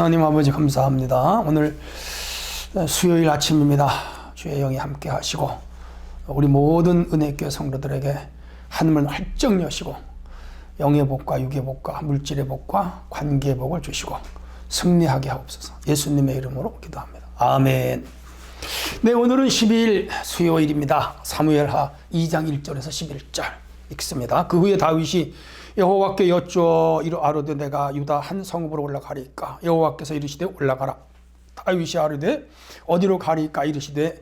하나님 아버지 감사합니다. 오늘 수요일 아침입니다. 주의 영이 함께 하시고 우리 모든 은혜교회 성도들에게 하늘을 활짝 여시고 영의 복과 육의 복과 물질의 복과 관계의 복을 주시고 승리하게 하옵소서. 예수님의 이름으로 기도합니다. 아멘. 네, 오늘은 12일 수요일입니다. 사무엘하 2장 1절에서 11절 읽습니다. 그 후에 다윗이 여호와께 여쭈어 아뢰되 내가 유다 한 성읍으로 올라가리까? 여호와께서 이르시되 올라가라. 다윗이 아뢰되 어디로 가리까? 이르시되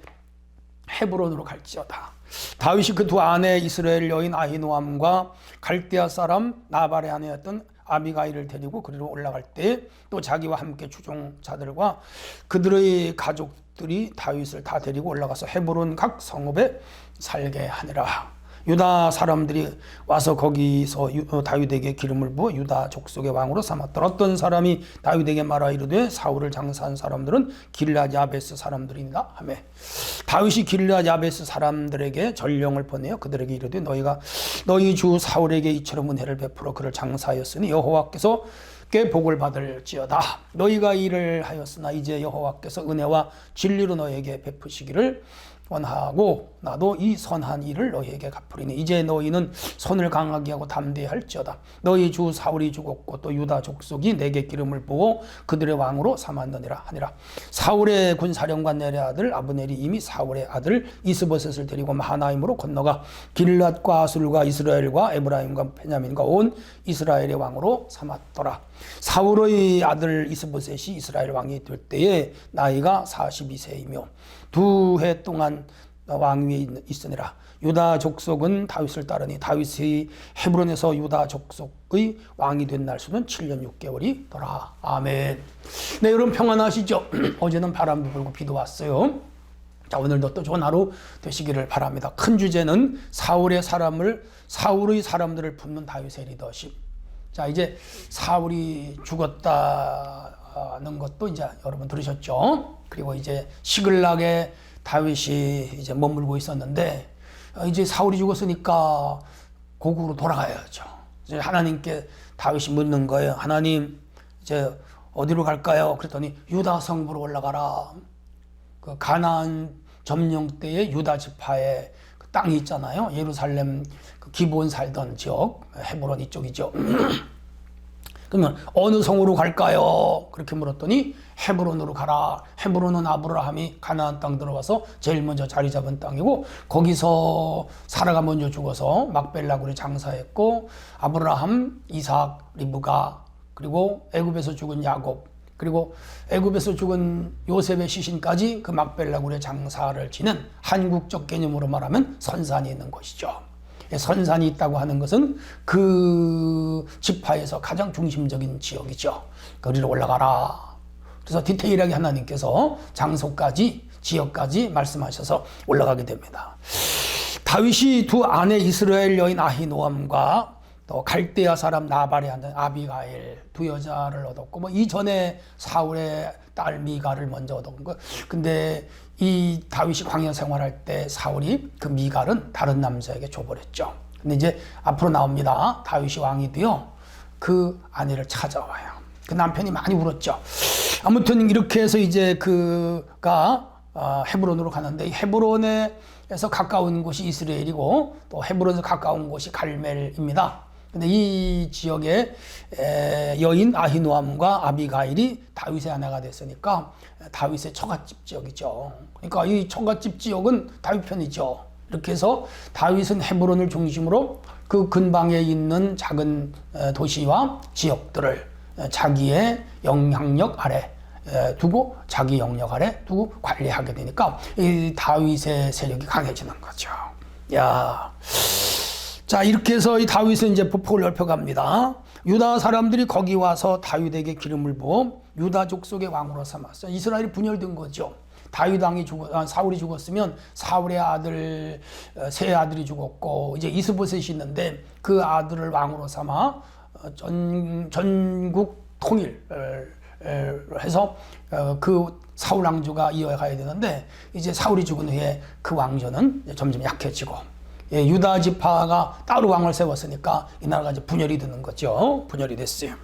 헤브론으로 갈지어다. 다윗이 그 두 아내 이스라엘 여인 아히노암과 갈대아 사람 나발의 아내였던 아비가일을 데리고 그리로 올라갈 때 또 자기와 함께 주종자들과 그들의 가족들이 다윗을 다 데리고 올라가서 헤브론 각 성읍에 살게 하니라. 유다 사람들이 와서 거기서 다윗에게 기름을 부어 유다 족속의 왕으로 삼았더라. 어떤 사람이 다윗에게 말하 이르되 사울을 장사한 사람들은 길르앗 야베스 사람들이니라 하며 다윗이 길르앗 야베스 사람들에게 전령을 보내어 그들에게 이르되 너희가 너희 주 사울에게 이처럼 은혜를 베풀어 그를 장사하였으니 여호와께서 꽤 복을 받을지어다. 너희가 일을 하였으나 이제 여호와께서 은혜와 진리로 너희에게 베푸시기를 원하고 나도 이 선한 일을 너희에게 갚으리니 이제 너희는 손을 강하게 하고 담대히 할지어다. 너희 주 사울이 죽었고 또 유다 족속이 내게 기름을 부어 그들의 왕으로 삼았느니라 하니라. 사울의 군사령관 넬의 아들 아브넬이 이미 사울의 아들 이스보셋을 데리고 마하나임으로 건너가 길앗과 아술과 이스라엘과 에브라임과 베냐민과 온 이스라엘의 왕으로 삼았더라. 사울의 아들 이스보셋이 이스라엘 왕이 될 때에 나이가 42세이며 2해 동안 왕위에 있으니라. 유다 족속은 다윗을 따르니 다윗이 헤브론에서 유다 족속의 왕이 된 날수는 7년 6개월이더라. 아멘. 네, 여러분 평안하시죠? 어제는 바람도 불고 비도 왔어요. 자, 오늘도 또 좋은 하루 되시기를 바랍니다. 큰 주제는 사울의 사람들을 품는 다윗의 리더십. 자, 이제 사울이 죽었다는 것도 이제 여러분 들으셨죠? 그리고 이제 시글락에 다윗이 이제 머물고 있었는데 이제 사울이 죽었으니까 고국으로 돌아가야죠. 이제 하나님께 다윗이 묻는 거예요. 하나님, 이제 어디로 갈까요? 그랬더니 유다 성읍으로 올라가라. 그 가나안 점령 때의 유다 지파의 그 땅이 있잖아요. 예루살렘 그 기브온 살던 지역, 헤브론 이쪽이죠. 그러면 어느 성으로 갈까요? 그렇게 물었더니 헤브론으로 가라. 헤브론은 아브라함이 가나안 땅 들어와서 제일 먼저 자리 잡은 땅이고 거기서 사라가 먼저 죽어서 막벨라굴에 장사했고 아브라함, 이삭, 리브가 그리고 애굽에서 죽은 야곱 그리고 애굽에서 죽은 요셉의 시신까지 그 막벨라굴에 장사를 지는 한국적 개념으로 말하면 선산이 있는 곳이죠. 선산이 있다고 하는 것은 그 지파에서 가장 중심적인 지역이죠. 거기로 올라가라. 그래서 디테일하게 하나님께서 장소까지 지역까지 말씀하셔서 올라가게 됩니다. 다윗이 두 아내 이스라엘 여인 아히노암과 또 갈대아 사람 나발의 아내 아비가일 두 여자를 얻었고 뭐 이전에 사울의 딸 미갈을 먼저 얻은 거. 근데 이 다윗이 광야 생활할 때 사울이 그 미갈은 다른 남자에게 줘버렸죠. 근데 이제 앞으로 나옵니다. 다윗이 왕이 되어 그 아내를 찾아와요. 그 남편이 많이 울었죠. 아무튼 이렇게 해서 이제 그가 헤브론으로 가는데 헤브론에서 가까운 곳이 이스라엘이고 또 헤브론에서 가까운 곳이 갈멜입니다. 근데 이 지역의 여인 아히노암과 아비가일이 다윗의 아내가 됐으니까 다윗의 처갓집 지역이죠. 그러니까 이 처갓집 지역은 다윗 편이죠. 이렇게 해서 다윗은 헤브론을 중심으로 그 근방에 있는 작은 도시와 지역들을 자기의 영향력 아래 두고 자기 영역 아래 두고 관리하게 되니까 이 다윗의 세력이 강해지는 거죠. 야. 자, 이렇게 해서 이 다윗은 이제 보폭을 넓혀갑니다. 유다 사람들이 거기 와서 다윗에게 기름을 부어 유다 족속의 왕으로 삼았어요. 이스라엘이 분열된 거죠. 다윗 왕이 사울이 죽었으면 사울의 아들 세 아들이 죽었고 이제 이스보셋이 있는데 그 아들을 왕으로 삼아 전국 통일을 해서 그 사울 왕조가 이어가야 되는데 이제 사울이 죽은 후에 그 왕조는 점점 약해지고 유다 지파가 따로 왕을 세웠으니까 이 나라가 이제 분열이 되는 거죠. 분열이 됐어요.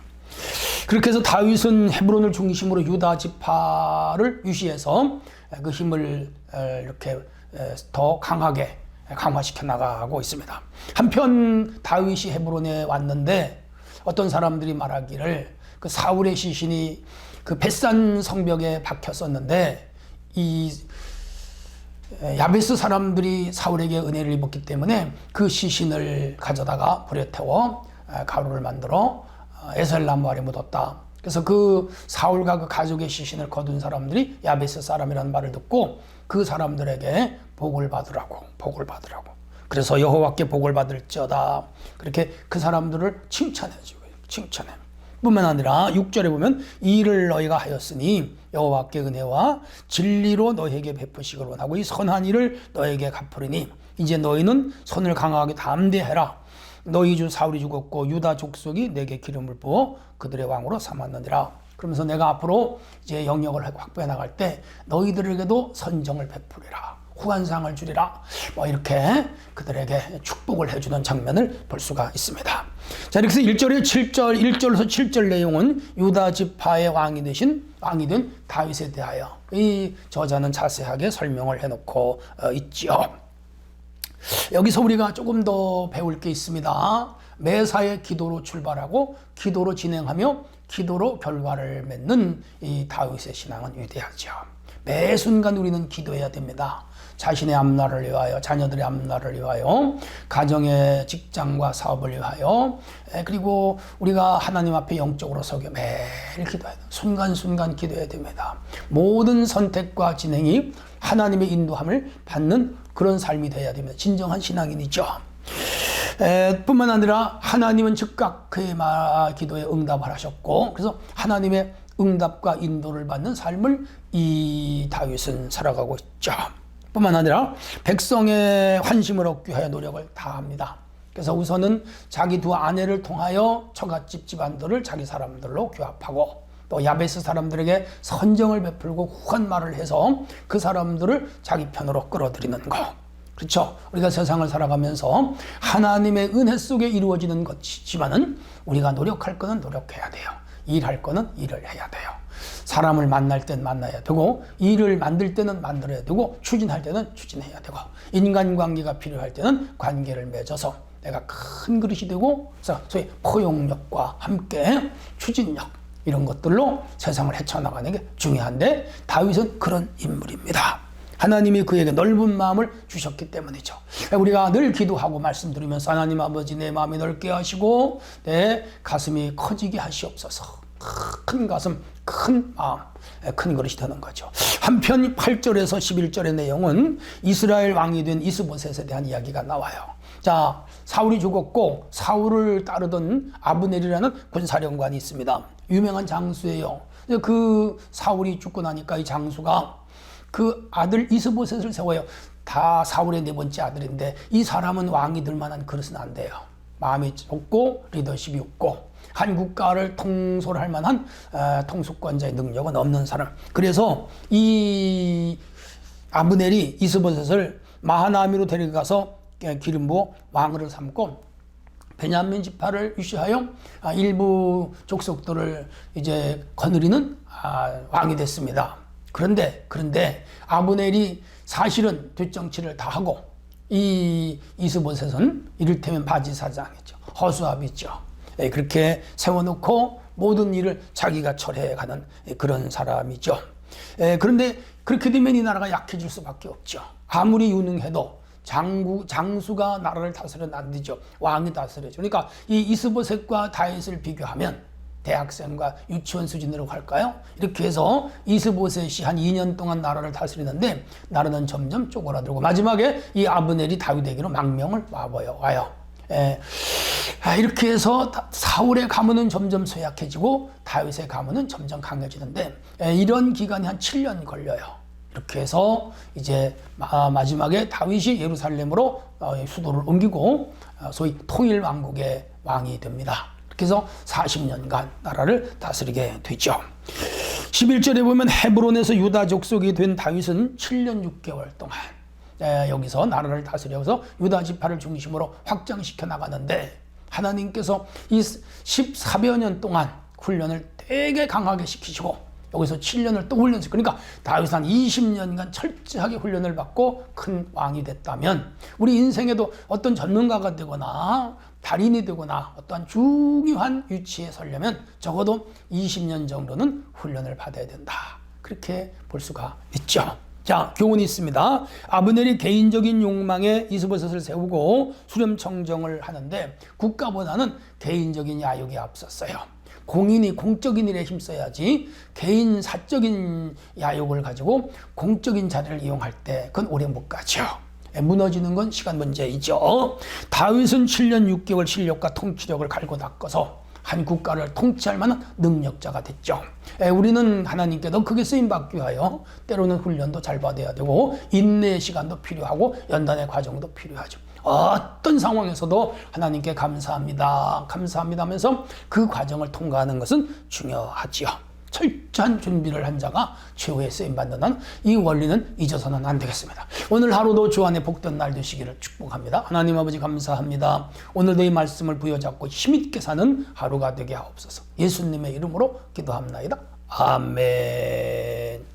그렇게 해서 다윗은 헤브론을 중심으로 유다 지파를 유시해서 그 힘을 이렇게 더 강하게 강화시켜 나가고 있습니다. 한편 다윗이 헤브론에 왔는데 어떤 사람들이 말하기를 그 사울의 시신이 그 벳산 성벽에 박혔었는데 이 야베스 사람들이 사울에게 은혜를 입었기 때문에 그 시신을 가져다가 불에 태워 가루를 만들어 에셀나무 아래 묻었다. 그래서 그 사울과 그 가족의 시신을 거둔 사람들이 야베스 사람이라는 말을 듣고 그 사람들에게 복을 받으라고. 그래서 여호와께 복을 받을지어다. 그렇게 그 사람들을 칭찬해주고 칭찬해. 뿐만 아니라 6절에 보면 이 일을 너희가 하였으니 여호와께 은혜와 진리로 너희에게 베푸시기를 원하고 이 선한 일을 너희에게 갚으리니 이제 너희는 손을 강하게 담대해라. 너희 주 사울이 죽었고 유다 족속이 내게 기름을 부어 그들의 왕으로 삼았느니라. 그러면서 내가 앞으로 이제 영역을 확보해 나갈 때 너희들에게도 선정을 베푸리라. 후한상을 주리라. 뭐 이렇게 그들에게 축복을 해주는 장면을 볼 수가 있습니다. 자, 이렇게 해서 1절에서 7절 내용은 유다 지파의 왕이 된 다윗에 대하여 이 저자는 자세하게 설명을 해놓고 있지요. 여기서 우리가 조금 더 배울 게 있습니다. 매사에 기도로 출발하고 기도로 진행하며 기도로 결과를 맺는 이 다윗의 신앙은 위대하죠. 매 순간 우리는 기도해야 됩니다. 자신의 앞날을 위하여, 자녀들의 앞날을 위하여, 가정의 직장과 사업을 위하여, 그리고 우리가 하나님 앞에 영적으로 서게 매일 기도해야 돼요. 순간순간 기도해야 됩니다. 모든 선택과 진행이 하나님의 인도함을 받는 그런 삶이 되어야 됩니다. 진정한 신앙인이죠. 뿐만 아니라 하나님은 즉각 그의 기도에 응답을 하셨고, 그래서 하나님의 응답과 인도를 받는 삶을 이 다윗은 살아가고 있죠. 뿐만 아니라 백성의 환심을 얻기 위하여 노력을 다합니다. 그래서 우선은 자기 두 아내를 통하여 처갓집 집안들을 자기 사람들로 규합하고 또 야베스 사람들에게 선정을 베풀고 후한 말을 해서 그 사람들을 자기 편으로 끌어들이는 것. 그렇죠. 우리가 세상을 살아가면서 하나님의 은혜 속에 이루어지는 것이지만은 우리가 노력할 거는 노력해야 돼요. 일할 거는 일을 해야 돼요. 사람을 만날 땐 만나야 되고 일을 만들 때는 만들어야 되고 추진할 때는 추진해야 되고 인간관계가 필요할 때는 관계를 맺어서 내가 큰 그릇이 되고 소위 포용력과 함께 추진력 이런 것들로 세상을 헤쳐나가는 게 중요한데 다윗은 그런 인물입니다. 하나님이 그에게 넓은 마음을 주셨기 때문이죠. 우리가 늘 기도하고 말씀드리면서 하나님 아버지 내 마음이 넓게 하시고 내 가슴이 커지게 하시옵소서. 큰 가슴, 큰 마음, 큰 그릇이 되는 거죠. 한편 8절에서 11절의 내용은 이스라엘 왕이 된 이스보셋에 대한 이야기가 나와요. 자, 사울이 죽었고 사울을 따르던 아브넬이라는 군사령관이 있습니다. 유명한 장수예요. 그 사울이 죽고 나니까 이 장수가 그 아들 이스보셋을 세워요. 다 사울의 네 번째 아들인데 이 사람은 왕이 될 만한 그릇은 안 돼요. 마음이 좁고 리더십이 없고 한 국가를 통솔할 만한 통수권자의 능력은 없는 사람. 그래서 이 아브넬이 이스보셋을 마하나임으로 데려가서 기름 부어 왕으로 삼고 베냐민 지파를 유시하여 일부 족속들을 이제 거느리는 왕이 됐습니다. 그런데 아브넬이 사실은 뒷정치를 다 하고 이 이스보셋은 이를테면 바지사장이죠. 허수아비죠. 그렇게 세워놓고 모든 일을 자기가 처리해가는 그런 사람이죠. 그런데 그렇게 되면 이 나라가 약해질 수밖에 없죠. 아무리 유능해도 장수가 나라를 다스려는 안 되죠. 왕이 다스려죠. 그러니까 이 이스보셋과 다윗을 비교하면 대학생과 유치원 수준으로 갈까요? 이렇게 해서 이스보셋이 한 2년 동안 나라를 다스리는데 나라는 점점 쪼그라들고 마지막에 이 아브넬이 다윗에게로 망명을 와요. 이렇게 해서 사울의 가문은 점점 쇠약해지고 다윗의 가문은 점점 강해지는데 이런 기간이 한 7년 걸려요. 이렇게 해서 이제 마지막에 다윗이 예루살렘으로 수도를 옮기고 소위 통일 왕국의 왕이 됩니다. 이렇게 해서 40년간 나라를 다스리게 되죠. 11절에 보면 헤브론에서 유다 족속이 된 다윗은 7년 6개월 동안 여기서 나라를 다스려서 유다 지파를 중심으로 확장시켜 나가는데 하나님께서 이 14여 년 동안 훈련을 되게 강하게 시키시고 여기서 7년을 또 훈련시키고, 그러니까 다윗은 한 20년간 철저하게 훈련을 받고 큰 왕이 됐다면 우리 인생에도 어떤 전문가가 되거나 달인이 되거나 어떠한 중요한 위치에 서려면 적어도 20년 정도는 훈련을 받아야 된다. 그렇게 볼 수가 있죠. 자, 교훈이 있습니다. 아브넬이 개인적인 욕망에 이스보셋을 세우고 수렴청정을 하는데 국가보다는 개인적인 야욕에 앞섰어요. 공인이 공적인 일에 힘써야지 개인 사적인 야욕을 가지고 공적인 자리를 이용할 때 그건 오래 못 가죠. 무너지는 건 시간 문제이죠. 다윗은 7년 6개월 실력과 통치력을 갈고 닦아서 한 국가를 통치할 만한 능력자가 됐죠. 우리는 하나님께 더 크게 쓰임받기 위하여 때로는 훈련도 잘 받아야 되고 인내의 시간도 필요하고 연단의 과정도 필요하죠. 어떤 상황에서도 하나님께 감사합니다, 감사합니다 하면서 그 과정을 통과하는 것은 중요하지요. 철저한 준비를 한 자가 최후의 쓰임받는다는 이 원리는 잊어서는 안 되겠습니다. 오늘 하루도 주 안에 복된 날 되시기를 축복합니다. 하나님 아버지 감사합니다. 오늘도 이 말씀을 부여잡고 힘있게 사는 하루가 되게 하옵소서. 예수님의 이름으로 기도합나이다. 아멘.